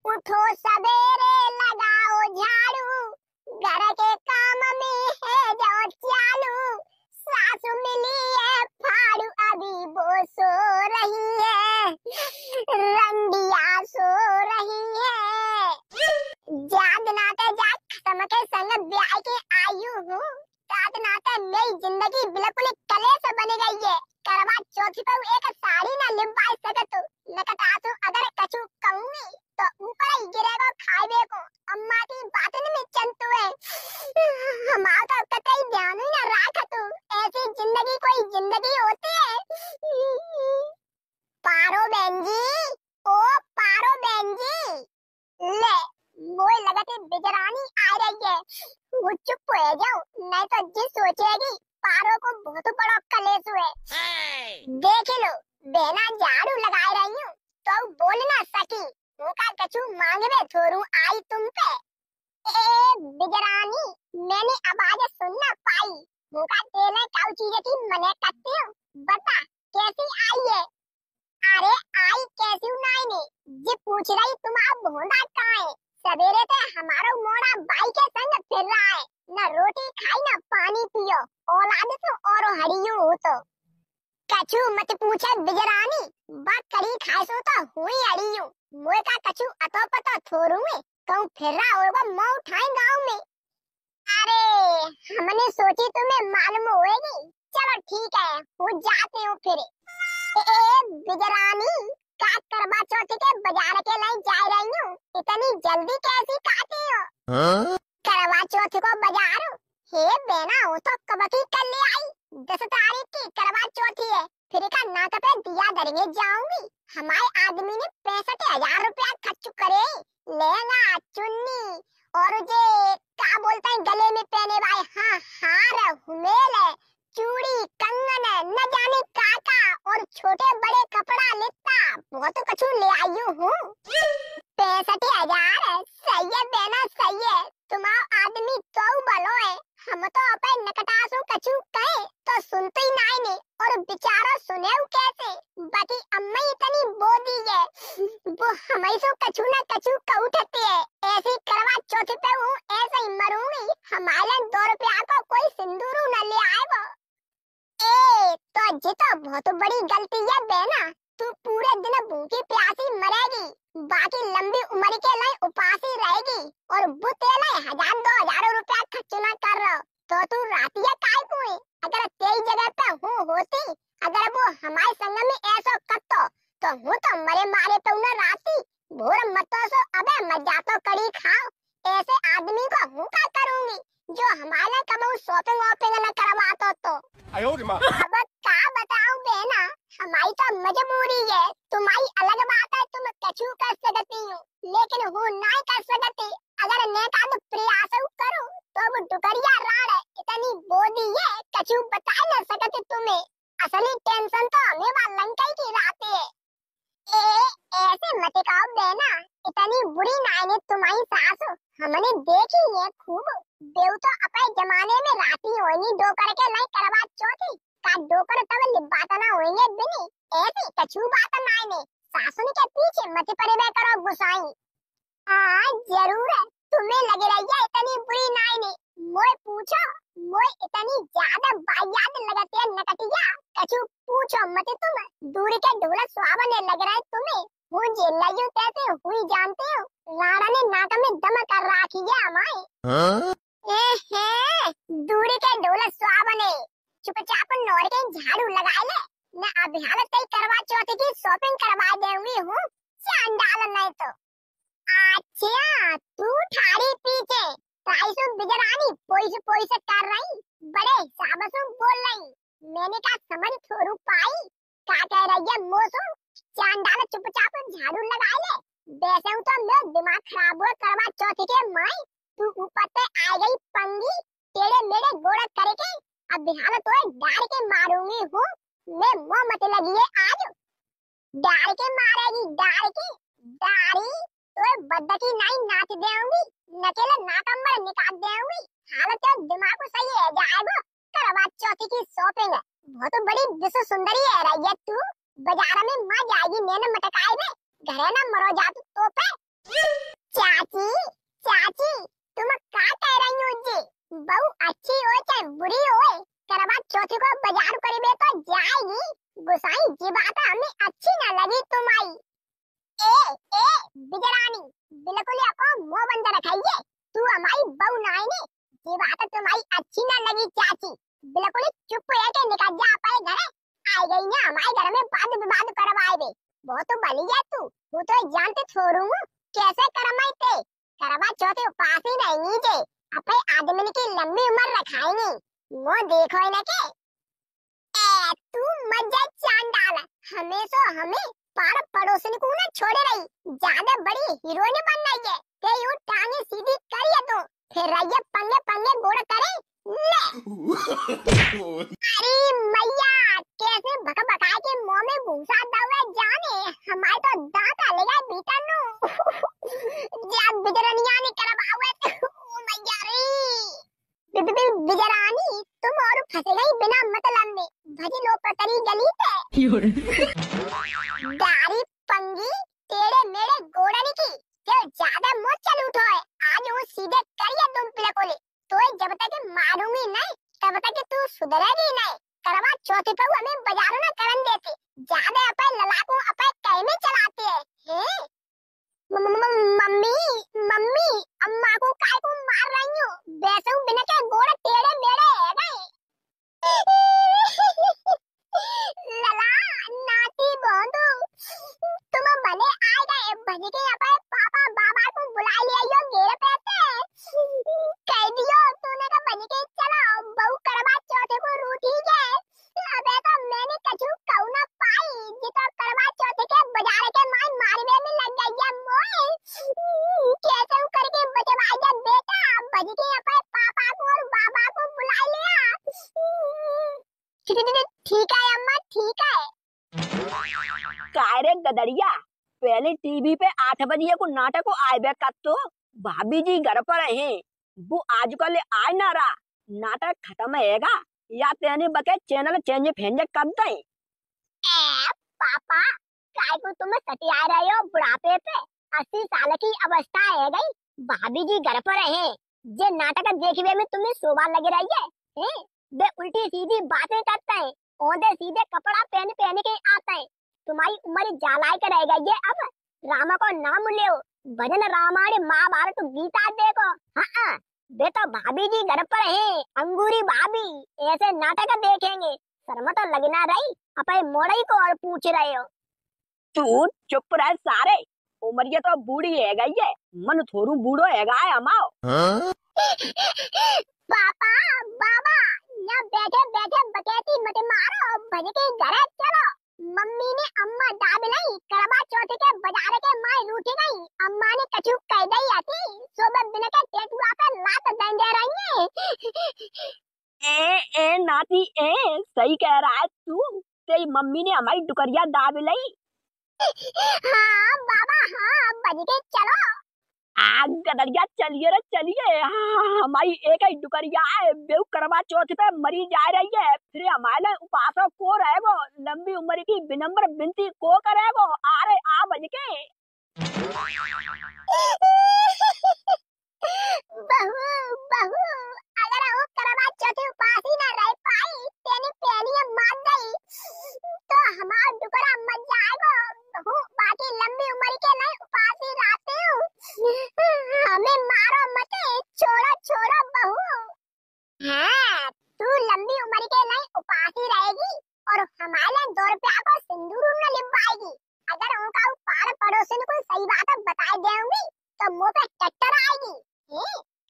उठो सवेरे लगाओ झाड़ू, घर के काम में है जाओ चालू। सासू मिली है फाड़ू अभी वो सो रही है, रंडिया सो रही है। जाग नाते जाग खत्म के संग ब्याह के आयु हूँ, जाग नाते मेरी जिंदगी बिल्कुल कलेश बन गई है। करवा चौथी पर एक साड़ी न लिंबाई सकत नकटासु अगर कछु कहूंगी तो ऊपर ही गिरेगो खाइबे को। अम्मा की बातन में चंतु है, हमारा तो कतई ध्यान ही न रखा तू। ऐसी जिंदगी कोई जिंदगी होती है? पारो बहन जी, ओ पारो बहन जी, ले मोय लगती बिजरानी आ रही है। वो चुप हो जाओ नहीं तो जी सोचेगी पारो को बहुत बड़ा कलेश है। देख लो बेना झाड़ू लगाए रही हूँ तो बोल ना सकी, मुका कछु मांगवे थोरू आई तुम पे। ए बिजरानी मैंने आवाज सुन ना पाई, मुका तेले काउ चीज की मने करती हूँ, बता कैसी आई है? अरे आई कैसी नाई ने जी पूछ रही तुम्हारा भोंदा कहाँ है? सवेरे से हमारा मोड़ा बाई के संग फिर रहा है, न रोटी खाई न पानी पियो, औलाद तो और हरियो हो तो। कछु मत पूछे बिजरानी, बात करी खाए सो तो हुई हरियो। मोए का कछु अतो पतो थोरू में कहूँ फिर रहा होगा मौ उठाए गाँव में। अरे हमने सोची तुम्हें मालूम होएगी, चलो ठीक है वो जाते हो फिर। बिजरानी का करवा चौथ के बाजार के लिए जा रही हूँ, इतनी जल्दी कैसी खाती हो? करवा चौथ को बाजार हे बेना हो तो कब की कर ले आई, 10 तारीख की करवा चौथी है, फिर का नाक पे दिया धरने जाऊंगी। हमारे आदमी ने 65,000 रुपया खर्च करे, लहंगा चुन्नी और जे क्या बोलते हैं गले में पहने वाले हाँ हार हुमेल चूड़ी कंगन न जाने काका और छोटे बड़े कपड़ा लेता बहुत कछु ले आई हूँ। 65,000 सही है बेना सही है, तुम्हारा आदमी तो बलो है। हम तो अपने नकटासों कछु कहे तो सुनते ही नहीं ने, और बेचारा सुने कैसे। बाकी अम्मा इतनी बोदी है वो हमें सो कछु न कछु कहती है। ऐसी करवा चौथ पे हूँ ऐसे ही मरूंगी, हमारे 2 रुपया को कोई सिंदूर न ले आए वो। ए तो जी तो बहुत बड़ी गलती है बेना, तू पूरे दिन भूखी प्यासी मरेगी, बाकी लंबी उम्र के लिए उपासी रहेगी, और वो तेरे 1,000-2,000 रुपया खर्च न कर रहा तो तू रातिया काय कोई। अगर तेरी जगह पे हूँ होती, अगर वो हमारे संग में ऐसा करतो तो हूँ तो मरे मारे पे उन्हें राती भोर मतो सो अबे मजा तो कड़ी खाओ। ऐसे आदमी को हूँ क्या करूँगी जो हमारे कबू शॉपिंग वॉपिंग न करवातो तो। अब क्या बताऊं बेना, हमारी तो मजबूरी है, तुम्हारी अलग बात है तुम कछु कर सकती हो, लेकिन वो नहीं कर सकती। अगर नेता तो प्रयास करो तो वो टुकड़िया राड़ है, इतनी बोदी है कछु बता न सकती तुम्हें। असली टेंशन तो हमें लंकाई की रात है। ऐसे मत कहो बेना, इतनी बुरी नाई तुम्हारी सास हमने देखी है खूब। देव तो अपने जमाने में राती होनी डोकर के नहीं करवा चौथी का डोकर तब लिबाता ना होंगे बिनी। ऐसी कछु बात नाई ने सासुन के पीछे मत पड़े करो गुसाई। हाँ जरूर है, तुम्हें लगे रही है इतनी बुरी नाई ने। मोए पूछो, मोए इतनी ज्यादा बायात लगती है नकटिया, कछु पूछो मत तुम। दूर के ढोल सुहावने लग रहे तुम्हें, वो जेल कैसे हुई जानते हो? लाड़ा ने नाक में दम कर रखी है हमारे। दूर के ढोल सुहावने, चुपचाप नौर के झाड़ू लगा ले, न अभियान तय करवा चौथ की शॉपिंग करवा देंगी हूँ, चांडाल नहीं तो। अच्छा तू ठाड़ी पीछे ताईसु बिजरानी पोई से कर रही, बड़े हिसाब से बोल रही। मैंने कहा समझ थोड़ू पाई क्या कह रही है मोसो, चांडाल चुपचाप झाड़ू लगा ले। वैसे हूँ तो मेरा दिमाग खराब हुआ करवा चौथ के माई, तू ऊपर से आ गई पंगी टेढ़े मेढ़े गोड़ करके। अब बिहार तो डाल के मारूंगी हूँ मैं, मुँह मत लगी है आज, डाल के मारेगी डाल के। दाढ़ी तो बद्दकी नहीं नाच देऊंगी, नकेले नाकम्बर निकाल देऊंगी। हालत तो दिमाग को सही है जाएगा। करवा चौथी की शॉपिंग है, बहुत बड़ी विश्व सुंदरी है रही है तू, बाजार में माँ जाएगी नैन मटकाए में, घरे ना मरो जा तू तो पे। चौथे को बाजार करीबे तो जाएगी। गुसाई जी बात हमें अच्छी ना लगी तुम्हारी। ए बिजरानी बिल्कुल आपको मुंह बंद रखाइए। तू हमारी बहू ना है, ये बात तुम्हारी अच्छी ना लगी चाची। बिल्कुल चुप है के निकल जा अपने घर। आ गई ना हमारे घर में बाद विवाद करवाए बे। बहुत बली है तू, वो तो जानते छोड़ूंगा कैसे करमाई थे। करवा चौथे उपास ही रहेंगी जे अपने आदमी की लंबी उम्र रखाएंगे। वो देखो ना के ए तू मजा चांद डाल। हमेशा हमें पार पड़ोसन को ना छोड़े रही। ज्यादा बड़ी हीरोइन बन रही है ते यू टांगे सीधी करिए तो फिर रहिए पंगे पंगे गोड़ करे ले। अरे मैया कैसे भक भका के मुंह में भूसा दवे जाने हमारे तो दांत अलगा भीतर नु। जब बिजरनिया ने करवावे ओ मैया रे बिजरानी तुम और फंस गई बिना मतलब में भजी लो पतरी गली पे। गाड़ी पंगी तेरे मेरे गोड़नी की जो ज्यादा मुंह चल उठो है आज वो सीधे करिए तुम पिलकोले तो जब तक मारूंगी नहीं तब तक तू सुधरेगी नहीं। करवा चौथे पे हमें बाजारों ना करन देते ज्यादा अपन ललाको अपन कहीं में चलाते हैं। मम्मी मम्मी अम्मा को काय को मार रही हो वैसे हूँ बिना के गोड़ टेढ़े मेढ़े है गए। लला नाती बोंदू तुम भले आ गए भजी के यहाँ पर पापा बाबा को बुला लिया घेरे पे कह दियो तूने का भजी के चलो बहू करवा चौथे को रूठी गए। अबे तो मैंने कछु कहू ना पाई जी तो करवा चौथे के बाजार के मार मारवे में लग गई है मोए। कैसे करके बचवाई जा बेटा भजी के यहाँ पर पापा को और बाबा को बुला लिया। ठीक है अम्मा ठीक है। कारे गदड़िया पहले टीवी पे 8 बजे को नाटक को आए कर तो भाभी जी घर पर है वो आजकल आए ना रहा नाटक खत्म हैगा या तेने बके चैनल चेंज फेंज कर दे। पापा काय को तुम सटिया रहे हो बुढ़ापे पे 80 साल की अवस्था है गई भाभी जी घर पर है जे नाटक देखने में तुम्हें शोभा लग रही है वे उल्टी सीधी बातें करते हैं औंधे सीधे कपड़ा पहन पहन के आते हैं। तुम्हारी उम्र जालाई कर रह गई है अब रामा को नाम ले भजन रामायण महाभारत गीता देखो। हाँ बेटा भाभी जी घर पर है अंगूरी भाभी ऐसे नाटक देखेंगे शर्म तो लगना रही अपने मोड़ई को और पूछ रहे हो। तू चुप रह सारे उमरिया तो बूढ़ी है गई है मन थोड़ू बूढ़ो है गाय अमाओ। पापा बाबा यहाँ बैठे बैठे बकैती मत मारो भज के घर चलो। मम्मी ने अम्मा दाब नहीं करवा चौथ के बाजार के माई रूठी गई अम्मा ने कछु कह दी आती सुबह बिना के टेटुआ पे लात दे रही है। ए नाती ए सही कह रहा है तू तेरी मम्मी ने हमारी डुकरिया दाब ली। हाँ बाबा हाँ भज के चलो। आग गदड़िया चलिए रे चलिए हमारी एक ही डुकरिया है बेउ करवा चौथ पे मरी जा रही है फिर हमारे उपासों को रहेगो लंबी उम्र की विनम्र विनती को करेगो अरे आ बज के। बहू बहू अगर वो करवा चौथ उपास ही ना रह पाई तेनी पहली मार गई तो हमारा डुकरा मर जाएगा। बहू बाकी लंबी उम्र के लिए उपास ही रहते हूँ हमें मारो मत छोड़ो छोड़ो बहू। हाँ तू लंबी उम्र के लिए उपास ही रहेगी और हमारे 2 रुपया को सिंदूर न लिपवाएगी। अगर उनका पार पड़ोसन को सही बात बता देंगी तो मुंह पे टट्टर आएगी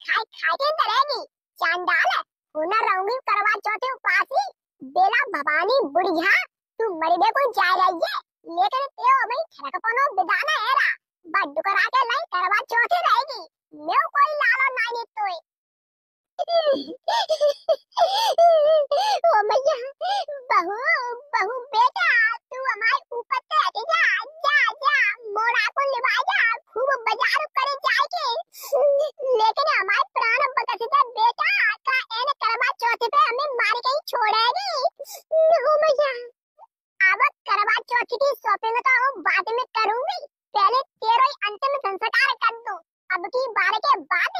खाई खाई के डरेगी चांडाल हुनर रहूंगी करवा चौथे उपासी बेला भवानी बुढ़िया तू मरबे को जा रही है लेकिन ते भाई ठरकपनो बिदाना है रा बड्डू करा के लाई करवा चौथे रहेगी मैं कोई लालो नहीं तोए। ओ मैया बहू बहू बेटा तू हमारे ऊपर से हट जा जा जा मोड़ा को लिवा जा खूब बाजार करे जाके लेकिन हमारे प्राण बकस दे बेटा का एन करवा चौथे पे हमें मार के ही छोड़ेगी। ओ मैया अब करवा चौथ की शॉपिंग तो बाद में करूंगी पहले तेरे अंतिम संस्कार कर दूं अब की बार के बाद